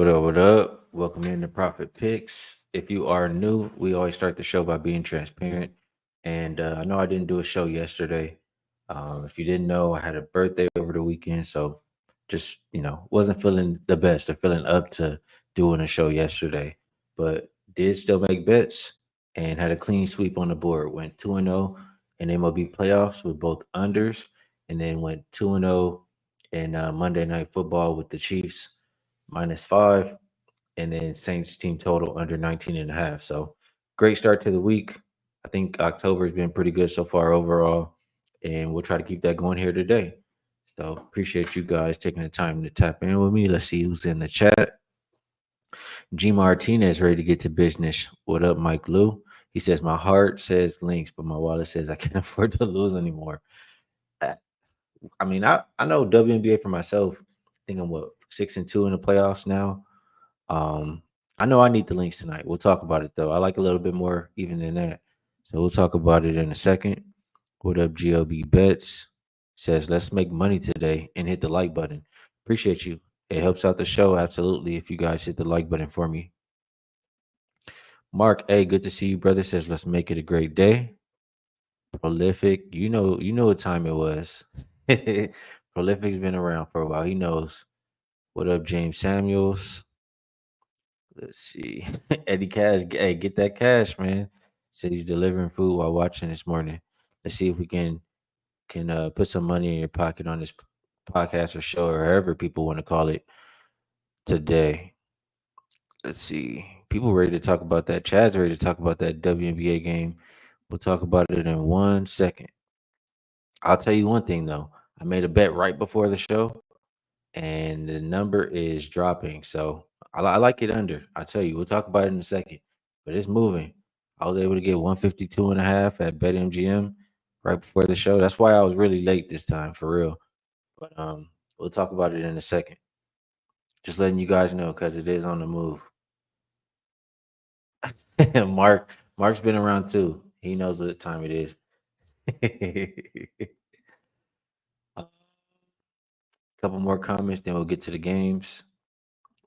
What up? What up? Welcome in to Profit Picks. If you are new, we always start the show by being transparent. And I know I didn't do a show yesterday. If you didn't know, I had a birthday over the weekend, so just wasn't feeling the best or feeling up to doing a show yesterday. But did still make bets and had a clean sweep on the board. Went 2-0 in MLB playoffs with both unders, and then went 2-0 in Monday Night Football with the Chiefs -5, and then Saints team total under 19 and a half. So great start to the week. I think October has been pretty good so far overall, and we'll try to keep that going here today. So appreciate you guys taking the time to tap in with me. Let's see who's in the chat. G Martinez ready to get to business. What up, Mike Lou? He says my heart says Lynx, but my wallet says I can't afford to lose anymore. I I know WNBA for myself. I think I'm 6-2 in the playoffs now. Um, I know I need the links tonight. We'll talk about it though. I like a little bit more even than that. So we'll talk about it in a second. What up, GOB Bets? Says let's make money today and hit the like button. Appreciate you. It helps out the show absolutely if you guys hit the like button for me. Mark, hey, good to see you, brother. Says let's make it a great day. Prolific, you know what time it was. Prolific's been around for a while. He knows. What up, James Samuels? Let's see. Eddie Cash, hey, get that cash, man. Said he's delivering food while watching this morning. Let's see if we can put some money in your pocket on this podcast or show or however people want to call it today. Let's see. People ready to talk about that. Chad's ready to talk about that WNBA game. We'll talk about it in 1 second. I'll tell you one thing though. I made a bet right before the show, and the number is dropping. So I like it under. I tell you, we'll talk about it in a second, but it's moving. I was able to get 152 and a half at BetMGM right before the show. That's why I was really late this time for real. But we'll talk about it in a second. Just letting you guys know because it is on the move. Mark's been around too. He knows what time it is. A couple more comments, then we'll get to the games.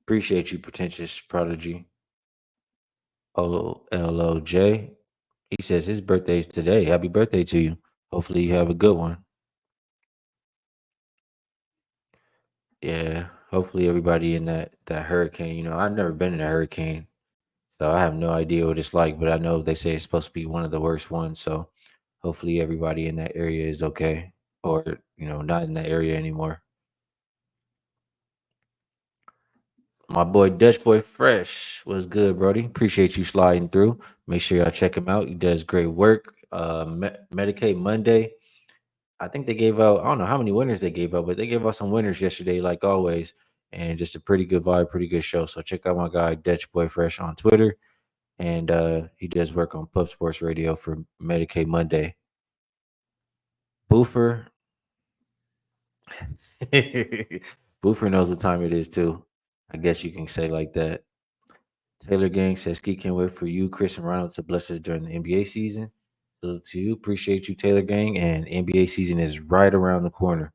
Appreciate you, pretentious prodigy. OLOJ. He says his birthday is today. Happy birthday to you. Hopefully you have a good one. Yeah. Hopefully everybody in that hurricane. I've never been in a hurricane, so I have no idea what it's like, but I know they say it's supposed to be one of the worst ones. So hopefully everybody in that area is okay. Or, not in that area anymore. My boy Dutch Boy Fresh was good, Brody. Appreciate you sliding through. Make sure y'all check him out. He does great work. Medicaid Monday. I think they gave out, I don't know how many winners they gave out, but they gave out some winners yesterday, like always. And just a pretty good vibe, pretty good show. So check out my guy Dutch Boy Fresh on Twitter. And he does work on Pub Sports Radio for Medicaid Monday. Boofer. Boofer knows what time it is too. I guess you can say like that. Taylor Gang says, Skee can't wait for you, Chris and Ronald, to bless us during the NBA season. So to you, appreciate you, Taylor Gang. And NBA season is right around the corner.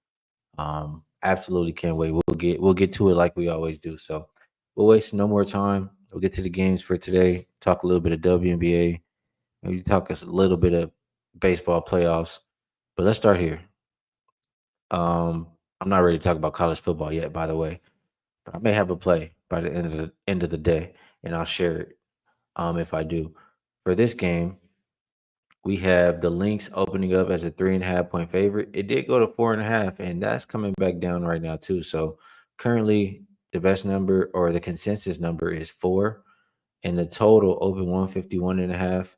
Absolutely can't wait. We'll get to it like we always do. So we'll waste no more time. We'll get to the games for today. Talk a little bit of WNBA. Maybe talk us a little bit of baseball playoffs. But let's start here. Um, I'm not ready to talk about college football yet, by the way. But I may have a play by the end of the day, and I'll share it if I do. For this game, we have the Lynx opening up as a 3.5 point favorite. It did go to 4.5, and that's coming back down right now too. So currently, the best number or the consensus number is 4, and the total open 151.5.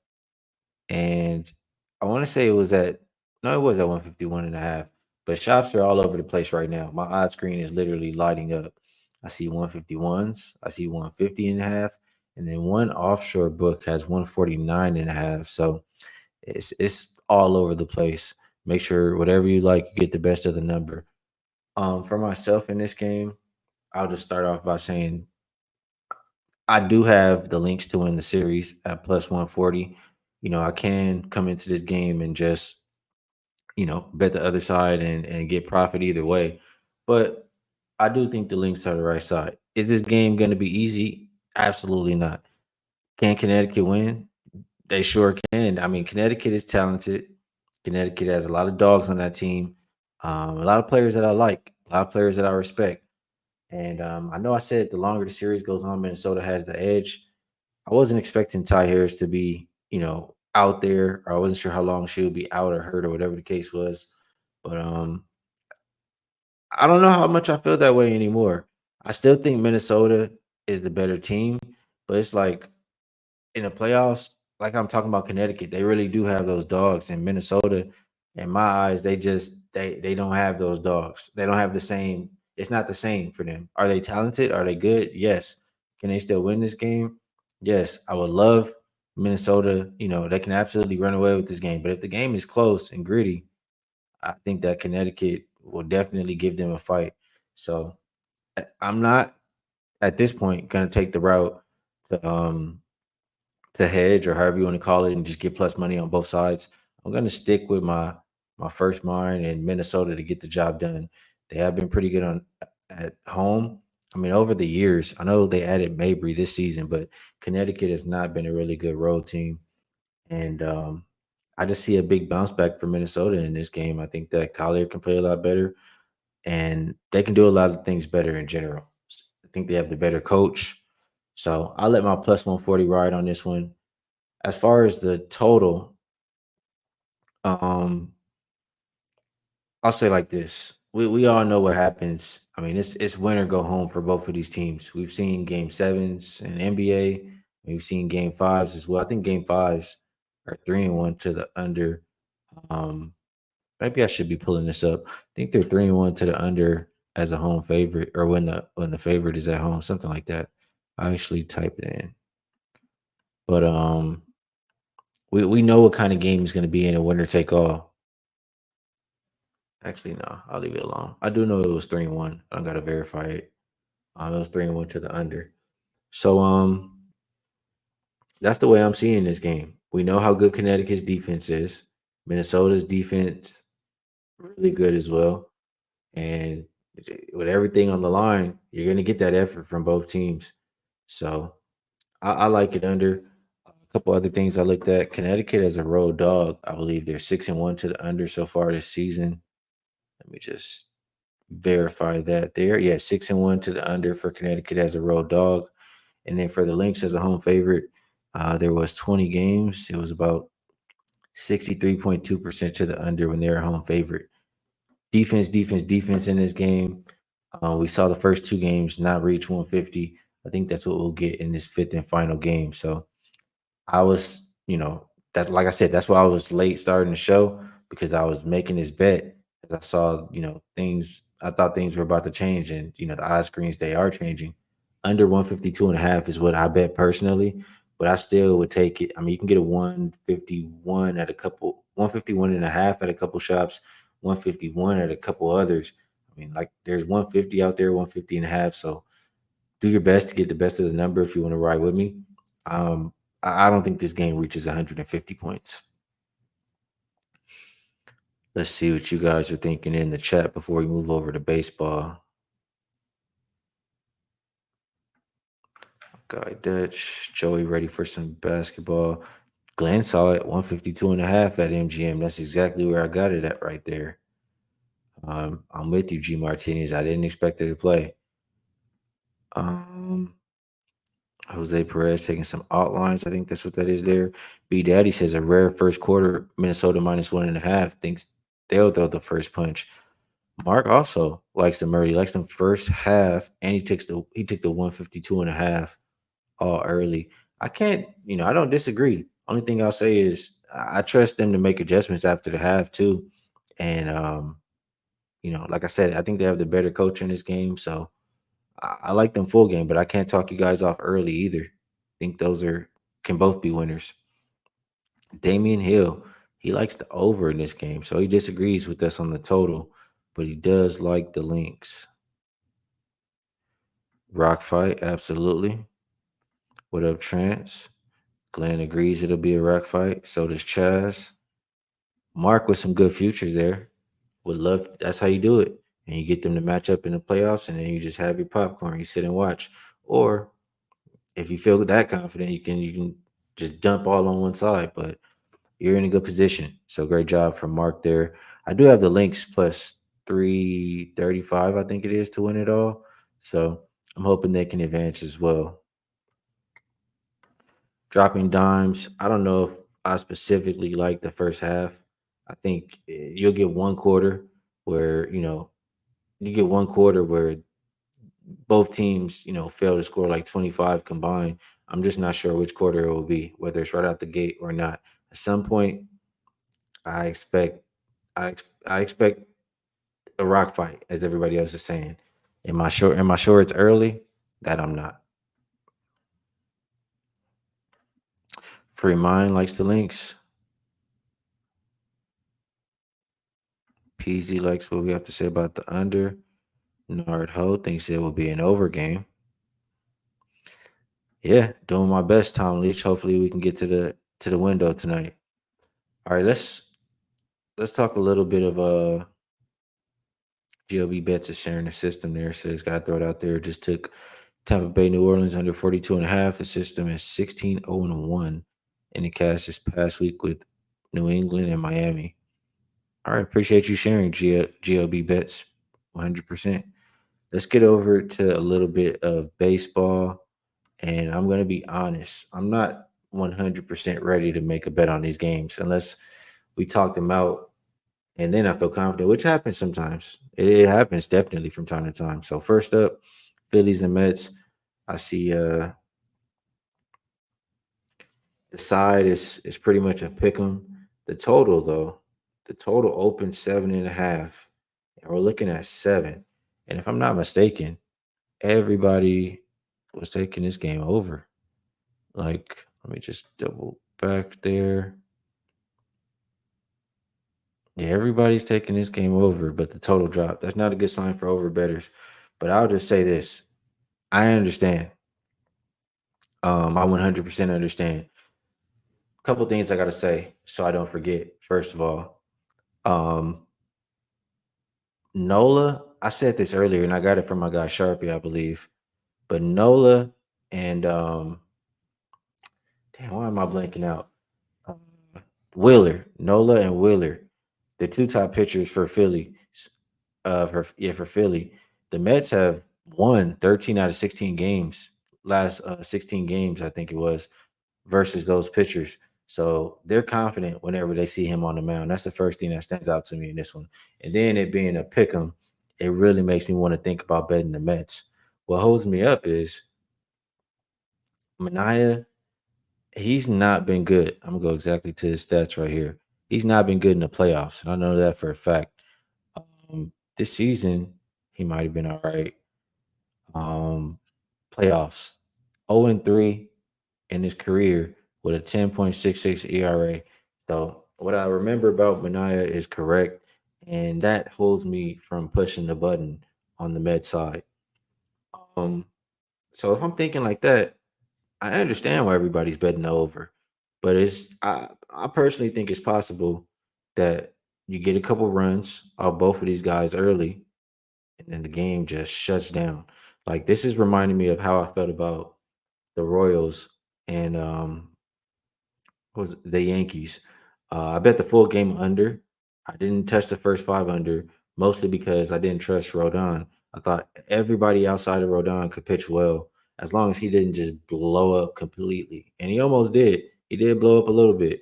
And I want to say it was at no, it was at 151.5. But shops are all over the place right now. My odd screen is literally lighting up. I see 151s, I see 150.5, and then one offshore book has 149.5. So it's all over the place. Make sure whatever you like, you get the best of the number. For myself in this game, I'll just start off by saying I do have the links to win the series at plus 140. I can come into this game and just bet the other side and get profit either way. But I do think the Lynx are the right side. Is this game going to be easy? Absolutely not. Can Connecticut win? They sure can. I mean, Connecticut is talented. Connecticut has a lot of dogs on that team. A lot of players that I like, a lot of players that I respect. And I know I said the longer the series goes on, Minnesota has the edge. I wasn't expecting Ty Harris to be, out there. Or I wasn't sure how long she would be out or hurt or whatever the case was. But I don't know how much I feel that way anymore. I still think Minnesota is the better team, but it's like in the playoffs, like I'm talking about Connecticut, they really do have those dogs. In Minnesota, in my eyes, they don't have those dogs. They don't have the same. It's not the same for them. Are they talented? Are they good? Yes. Can they still win this game? Yes. I would love Minnesota. They can absolutely run away with this game. But if the game is close and gritty, I think that Connecticut will definitely give them a fight. So I'm not at this point going to take the route to hedge or however you want to call it and just get plus money on both sides. I'm going to stick with my first mind in Minnesota to get the job done. They have been pretty good on at home. I mean, over the years, I know they added Mabry this season, but Connecticut has not been a really good road team. And I just see a big bounce back for Minnesota in this game. I think that Collier can play a lot better and they can do a lot of things better in general. I think they have the better coach. So I'll let my plus 140 ride on this one. As far as the total, um, I'll say like this. We all know what happens. I mean, it's win or go home for both of these teams. We've seen game sevens in NBA. We've seen game fives as well. I think game fives are 3-1 to the under. Um, Maybe I should be pulling this up. I think they're 3-1 to the under as a home favorite, or when the favorite is at home, something like that. I actually type it in. But we know what kind of game is going to be in a winner take all. Actually, no, I'll leave it alone. I do know it was 3-1. I gotta verify it. It was 3-1 to the under. So that's the way I'm seeing this game. We know how good Connecticut's defense is. Minnesota's defense really good as well. And with everything on the line, you're gonna get that effort from both teams. So I like it under. A couple other things I looked at. Connecticut as a road dog. I believe they're 6-1 to the under so far this season. Let me just verify that there. Yeah, 6-1 to the under for Connecticut as a road dog. And then for the Lynx as a home favorite, there was 20 games. It was about 63.2% to the under when they're a home favorite. Defense, defense, defense in this game. We saw the first two games not reach 150. I think that's what we'll get in this fifth and final game. So I was, that's like I said, that's why I was late starting the show because I was making this bet as I saw, things. I thought things were about to change, and the odds screens they are changing. Under 152.5 is what I bet personally, but I still would take it. I mean, you can get a 151 at a couple, 151.5 at a couple shops, 151 at a couple others. I mean, like there's 150 out there, 150.5. So do your best to get the best of the number if you want to ride with me. Um, I don't think this game reaches 150 points. Let's see what you guys are thinking in the chat before we move over to baseball. Guy Dutch, Joey ready for some basketball. Glenn saw it 152.5 at MGM. That's exactly where I got it at right there. I'm with you, G Martinez. I didn't expect it to play. Um, Jose Perez taking some outlines. I think that's what that is there. B Daddy says a rare first quarter, Minnesota -1.5. Thinks they'll throw the first punch. Mark also likes the Murray. He likes them first half, and he took the 152.5 all early. I can't, I don't disagree. Only thing I'll say is I trust them to make adjustments after the half too. And like I said, I think they have the better coach in this game. So I like them full game, but I can't talk you guys off early either. I think those can both be winners. Damian Hill, he likes the over in this game, so he disagrees with us on the total, but he does like the Lynx. Rock fight, absolutely. What up, Trance? Glenn agrees it'll be a rock fight. So does Chaz. Mark with some good futures there. Would love. That's how you do it. and you get them to match up in the playoffs, and then you just have your popcorn, you sit and watch. Or if you feel that confident, you can just dump all on one side. But you're in a good position. So great job from Mark there. I do have the Lynx plus 335, I think it is, to win it all. So I'm hoping they can advance as well. Dropping dimes. I don't know if I specifically like the first half. I think you'll get one quarter where, you get one quarter where both teams, fail to score like 25 combined. I'm just not sure which quarter it will be, whether it's right out the gate or not. At some point, I expect I expect a rock fight, as everybody else is saying. Am I sure it's early? That I'm not. Free mind likes the links. PZ likes what we have to say about the under. Nard Ho thinks it will be an over game. Yeah, doing my best, Tom Leach. Hopefully we can get to the window tonight. All right, let's talk a little bit of GLB bets is sharing the system there. Says gotta throw it out there. Just took Tampa Bay, New Orleans under 42 and a half. The system is 16-0-1 in the cash this past week with New England and Miami. All right, appreciate you sharing GLB bets 100%. Let's get over to a little bit of baseball. And I'm going to be honest, I'm not 100% ready to make a bet on these games unless we talk them out and then I feel confident, which happens sometimes. It happens definitely from time to time. So, first up, Phillies and Mets. I see the side is pretty much a pick 'em. The total, though, the total opened 7.5, and we're looking at 7. And if I'm not mistaken, everybody was taking this game over. Like, let me just double back there. Yeah, everybody's taking this game over, but the total drop. That's not a good sign for over betters. But I'll just say this. I understand. I 100% understand. A couple things I got to say so I don't forget. First of all, um, Nola, I said this earlier and I got it from my guy Sharpie, I believe. But Nola and damn, why am I blanking out? Uh, Wheeler, Nola and Wheeler, the two top pitchers for Philly. For Philly, the Mets have won 13 out of 16 games. Last 16 games, I think it was, versus those pitchers. So they're confident whenever they see him on the mound. That's the first thing that stands out to me in this one. And then it being a pick 'em, it really makes me want to think about betting the Mets. What holds me up is Mania. He's not been good. I'm gonna go exactly to his stats right here. He's not been good in the playoffs, and I know that for a fact. This season, he might have been all right. Um, Playoffs, 0-3 in his career with a 10.66 ERA. So what I remember about Mania is correct, and that holds me from pushing the button on the Med side. Um, so if I'm thinking like that, I understand why everybody's betting the over, but I personally think it's possible that you get a couple runs of both of these guys early, and then the game just shuts down. Like this is reminding me of how I felt about the Royals and was the Yankees. I bet the full game under. I didn't touch the first five under, mostly because I didn't trust Rodon. I thought everybody outside of Rodon could pitch well as long as he didn't just blow up completely. And he almost did. He did blow up a little bit,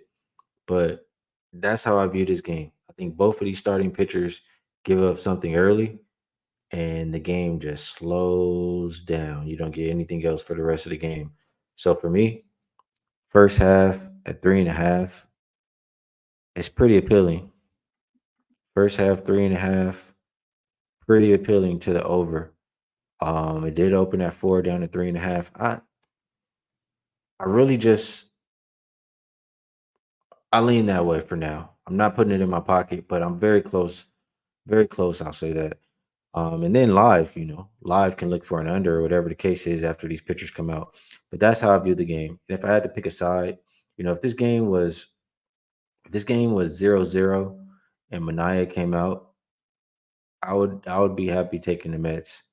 but that's how I view this game. I think both of these starting pitchers give up something early and the game just slows down. You don't get anything else for the rest of the game. So for me, first half at 3.5, it's pretty appealing. First half 3.5, pretty appealing to the over. It did open at 4 down to 3.5. I really just I lean that way for now. I'm not putting it in my pocket, but I'm very close. Very close, I'll say that. And then live, live can look for an under or whatever the case is after these pictures come out. But that's how I view the game. And if I had to pick a side, if this game was 0-0 and Mania came out, I would be happy taking the Mets.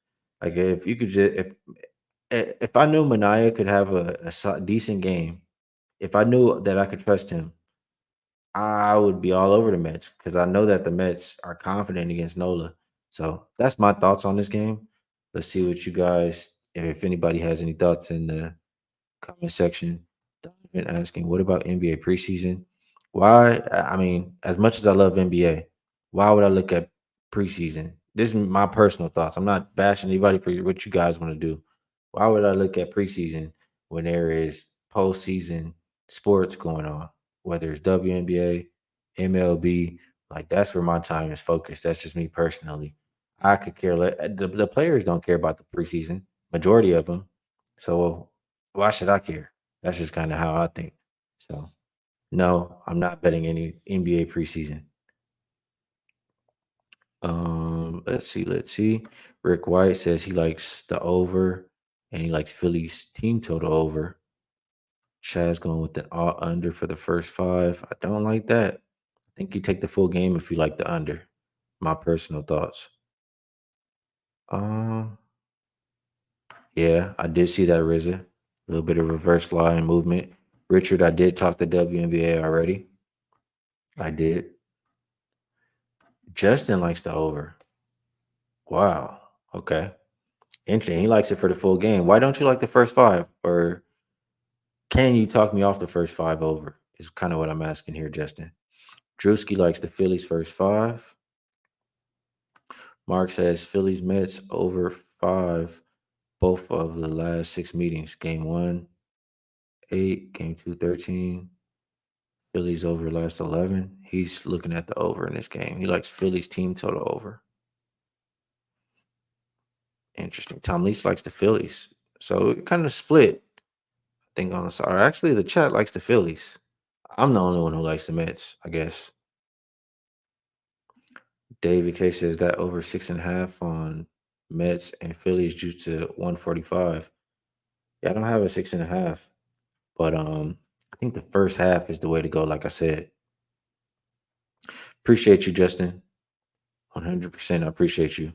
Like if you could just if I knew Mania could have a decent game, if I knew that I could trust him, I would be all over the Mets because I know that the Mets are confident against Nola. So that's my thoughts on this game. Let's see what you guys, if anybody has any thoughts in the comment section. Donovan asking, what about NBA preseason? Why? I mean, as much as I love NBA, why would I look at preseason? This is my personal thoughts. I'm not bashing anybody for what you guys want to do. Why would I look at preseason when there is postseason sports going on, whether it's WNBA, MLB? Like that's where my time is focused. That's just me personally. I could care less. The players don't care about the preseason, majority of them. So why should I care? That's just kind of how I think. So no, I'm not betting any NBA preseason. Let's see. Rick White says he likes the over and he likes Phillies team total over. Chad's going with the all under for the first five. I don't like that. I think you take the full game if you like the under. My personal thoughts. Um, yeah, I did see that RZA. A little bit of reverse line movement. Richard, I did talk the WNBA already. I did. Justin likes the over. Wow. Okay. Interesting. He likes it for the full game. Why don't you like the first five? Or can you talk me off the first five over? Is kind of what I'm asking here, Justin. Drewski likes the Phillies first five. Mark says Phillies Mets over five, both of the last six meetings. Game one, 8, game two, 13. Phillies over last 11. He's looking at the over in this game. He likes Phillies team total over. Interesting. Tom Leach likes the Phillies. So it kind of split. I think on the side. Actually, the chat likes the Phillies. I'm the only one who likes the Mets, I guess. David K says that over 6.5 on Mets and Phillies due to 145. Yeah, I don't have a 6.5, but I think the first half is the way to go. Like I said, appreciate you, Justin. 100%. I appreciate you.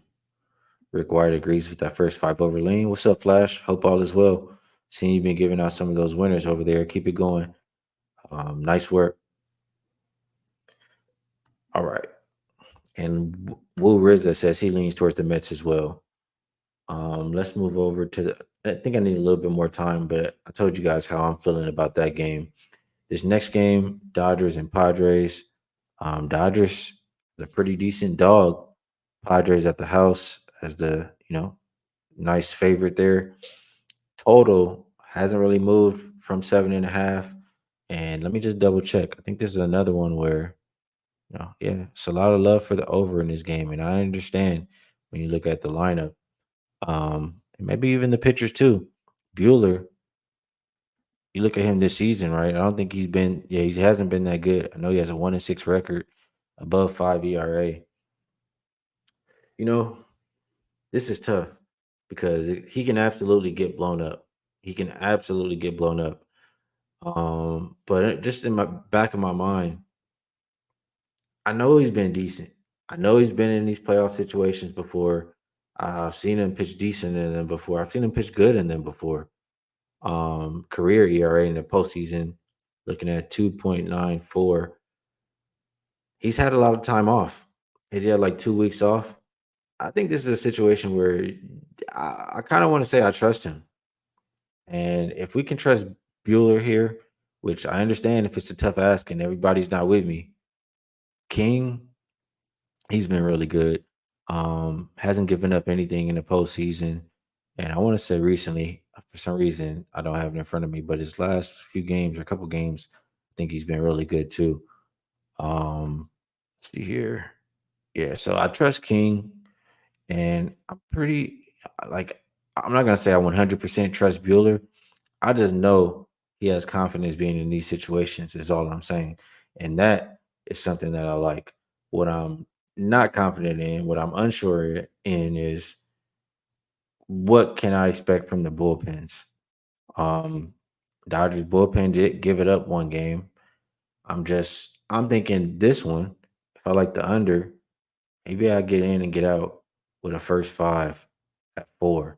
Rick White agrees with that first five over lane. What's up, Flash? Hope all is well. Seeing you've been giving out some of those winners over there. Keep it going. Nice work. All right. And Will Rizza says he leans towards the Mets as well. Let's move over to the. I think I need a little bit more time, but I told you guys how I'm feeling about that game. This next game, Dodgers and Padres. Dodgers, a pretty decent dog. Padres at the house as the nice favorite there. Total hasn't really moved from 7.5. And let me just double check. I think this is another one where yeah, it's a lot of love for the over in this game, and I understand when you look at the lineup. And maybe even the pitchers too. Bueller, you look at him this season, right? I don't think he's been, yeah, he hasn't been that good. I know he has a 1-6 record, above 5 ERA. You know, this is tough because he can absolutely get blown up. He can absolutely get blown up. But just in my back of my mind, I know he's been decent. I know he's been in these playoff situations before. I've seen him pitch decent in them before. I've seen him pitch good in them before. Career ERA in the postseason, looking at 2.94. He's had a lot of time off. Has he had like 2 weeks off? I think this is a situation where I kind of want to say I trust him. And if we can trust Bueller here, which I understand if it's a tough ask and everybody's not with me, King, he's been really good. Hasn't given up anything in the postseason. And I want to say recently, for some reason, I don't have it in front of me, but his last few games or a couple games, I think he's been really good too. Let's see here. Yeah, so I trust King, and I'm pretty like I'm not gonna say I 100% trust Bueller. I just know he has confidence being in these situations. Is all I'm saying, and that is something that I like. What I'm not confident in, what I'm unsure in, is what can I expect from the bullpens. Um, Dodgers bullpen did give it up one game. I'm thinking this one. If I like the under, Maybe I get in and get out with a first five at 4.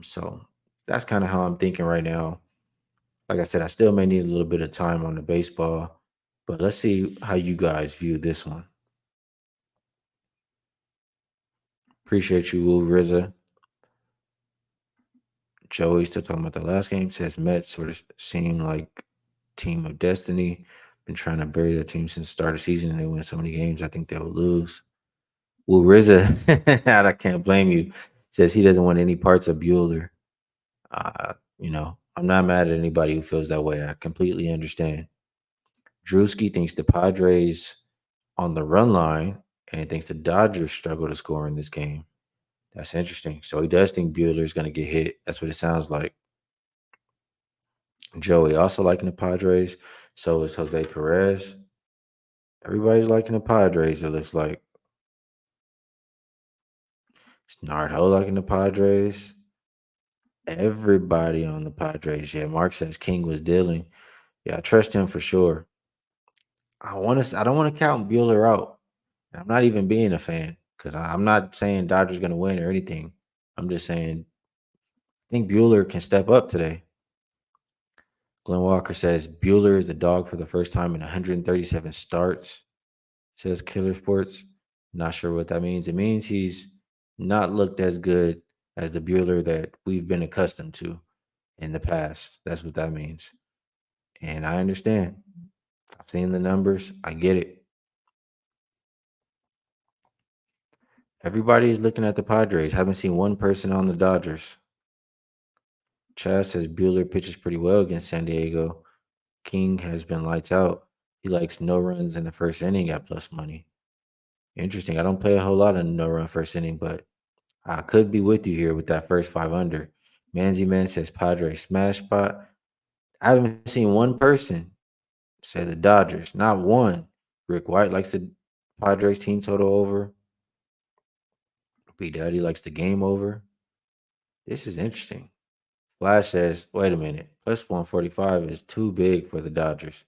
So that's kind of how I'm thinking right now. Like I said, I still may need a little bit of time on the baseball, but let's see how you guys view this one. Appreciate you, Will Rizza. Joey still talking about the last game. Says Mets sort of seem like team of destiny. Been trying to bury the team since the start of the season, and they win so many games. I think they'll lose. Will Rizza, I can't blame you. Says he doesn't want any parts of Bueller. I'm not mad at anybody who feels that way. I completely understand. Drewski thinks the Padres on the run line, and he thinks the Dodgers struggle to score in this game. That's interesting. So he does think Bueller is going to get hit. That's what it sounds like. Joey also liking the Padres. So is Jose Perez. Everybody's liking the Padres, it looks like. Snardo liking the Padres. Everybody on the Padres. Yeah, Mark says King was dealing. Yeah, I trust him for sure. I don't want to count Bueller out. And I'm not even being a fan because I'm not saying Dodgers gonna win or anything. I'm just saying I think Bueller can step up today. Glenn Walker says Bueller is a dog for the first time in 137 starts. Says Killer Sports. Not sure what that means. It means he's not looked as good as the Bueller that we've been accustomed to in the past. That's what that means. And I understand. I've seen the numbers. I get it. Everybody is looking at the Padres. Haven't seen one person on the Dodgers. Chaz says Bueller pitches pretty well against San Diego. King has been lights out. He likes no runs in the first inning at plus money. Interesting. I don't play a whole lot of no run first inning, but I could be with you here with that first 5 under. Manzy Man says Padres smash spot. I haven't seen one person say the Dodgers. Not one. Rick White likes the Padres team total over. B Daddy likes the game over. This is interesting. Flash says, wait a minute, plus 145 is too big for the Dodgers.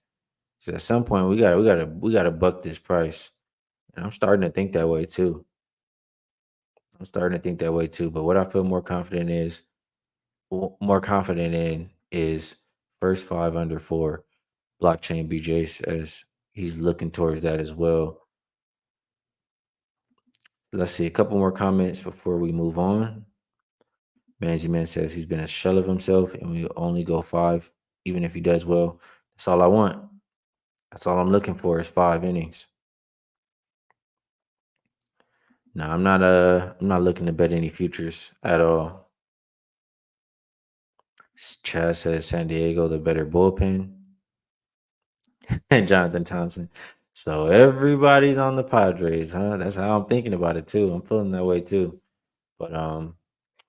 So at some point we gotta buck this price. And I'm starting to think that way too. But what I feel more confident in is first 5 under 4. Blockchain BJ says he's looking towards that as well. Let's see a couple more comments before we move on. Manzy Man says he's been a shell of himself and we only go 5, even if he does well. That's all I want. That's all I'm looking for is 5 innings. No, I'm not looking to bet any futures at all. Chaz says San Diego the better bullpen. And Jonathan Thompson. So everybody's on the Padres, huh? That's how I'm thinking about it too. I'm feeling that way too. But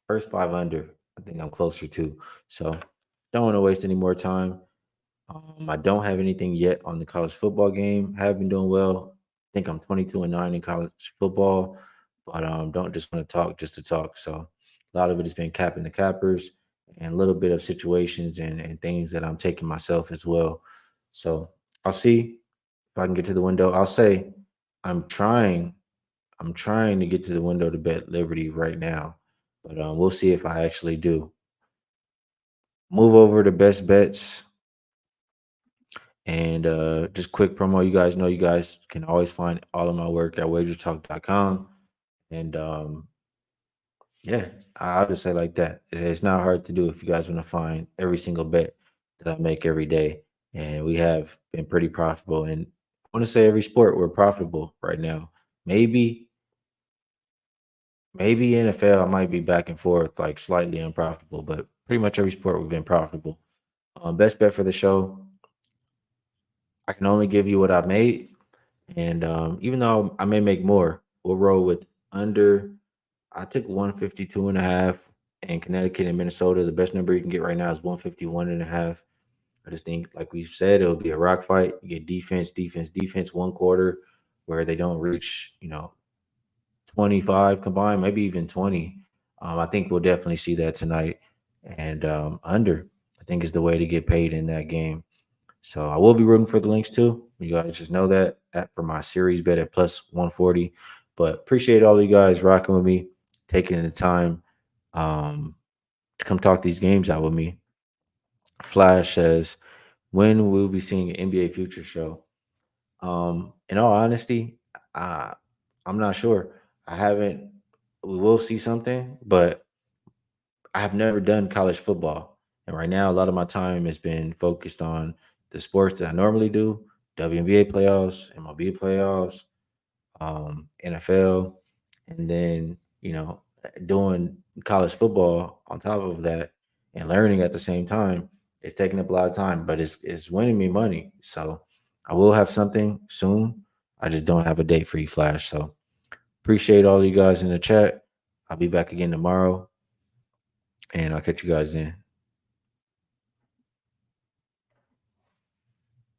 first 5 under, I think I'm closer to. So don't want to waste any more time. I don't have anything yet on the college football game. Have been doing well. I think I'm 22-9 in college football, but don't just want to talk just to talk. So a lot of it has been capping the cappers and a little bit of situations and things that I'm taking myself as well. So I'll see if I can get to the window. I'll say I'm trying. I'm trying to get to the window to bet Liberty right now, but we'll see if I actually do. Move over to best bets. And just quick promo, you guys know you guys can always find all of my work at wagertalk.com. And yeah, I'll just say like that. It's not hard to do if you guys want to find every single bet that I make every day. And we have been pretty profitable. And I want to say every sport we're profitable right now. Maybe NFL I might be back and forth, like slightly unprofitable, but pretty much every sport we've been profitable. Best bet for the show. I can only give you what I've made. And even though I may make more, we'll roll with under. I took 152.5 in Connecticut and Minnesota. The best number you can get right now is 151.5. I just think, like we've said, it'll be a rock fight. You get defense, defense, defense, 1 quarter where they don't reach, 25 combined, maybe even 20. I think we'll definitely see that tonight. And under, I think, is the way to get paid in that game. So I will be rooting for the Lynx too. You guys just know that for my series bet at plus 140. But appreciate all you guys rocking with me, taking the time um, to come talk these games out with me. Flash says, when will we be seeing an NBA future show? In all honesty, uh, I'm not sure. I haven't. We will see something, but I have never done college football, and right now a lot of my time has been focused on the sports that I normally do: WNBA playoffs, MLB playoffs, NFL, and then doing college football on top of that and learning at the same time. It's taking up a lot of time, but it's winning me money. So I will have something soon. I just don't have a date for you, Flash. So appreciate all you guys in the chat. I'll be back again tomorrow, and I'll catch you guys then.